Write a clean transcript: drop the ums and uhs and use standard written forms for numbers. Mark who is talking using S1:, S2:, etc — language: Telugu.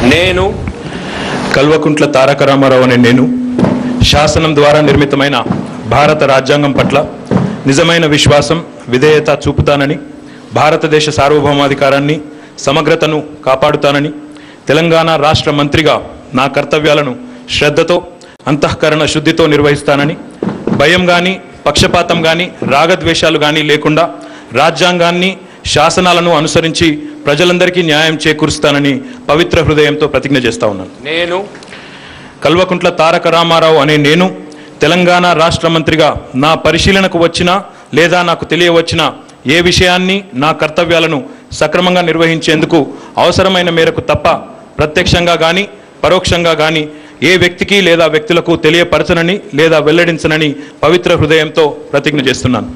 S1: నేను కల్వకుంట్ల తారక రామారావు అనే నేను శాసనం ద్వారా నిర్మితమైన భారత రాజ్యాంగం పట్ల నిజమైన విశ్వాసం విధేయత చూపుతానని, భారతదేశ సార్వభౌమాధికారాన్ని సమగ్రతను కాపాడుతానని, తెలంగాణ రాష్ట్ర మంత్రిగా నా కర్తవ్యాలను శ్రద్ధతో అంతఃకరణ శుద్ధితో నిర్వహిస్తానని, భయం కానీ పక్షపాతం కానీ రాగద్వేషాలు కానీ లేకుండా రాజ్యాంగాన్ని శాసనాలను అనుసరించి ప్రజలందరికీ న్యాయం చేకూరుస్తానని పవిత్ర హృదయంతో ప్రతిజ్ఞ చేస్తా ఉన్నాను. నేను కల్వకుంట్ల తారక రామారావు అనే నేను తెలంగాణ రాష్ట్ర మంత్రిగా నా పరిశీలనకు వచ్చినా లేదా నాకు తెలియవచ్చిన ఏ విషయాన్ని నా కర్తవ్యాలను సక్రమంగా నిర్వహించేందుకు అవసరమైన మేరకు తప్ప ప్రత్యక్షంగా కానీ పరోక్షంగా కానీ ఏ వ్యక్తికి లేదా వ్యక్తులకు తెలియపరచనని లేదా వెల్లడించనని పవిత్ర హృదయంతో ప్రతిజ్ఞ చేస్తున్నాను.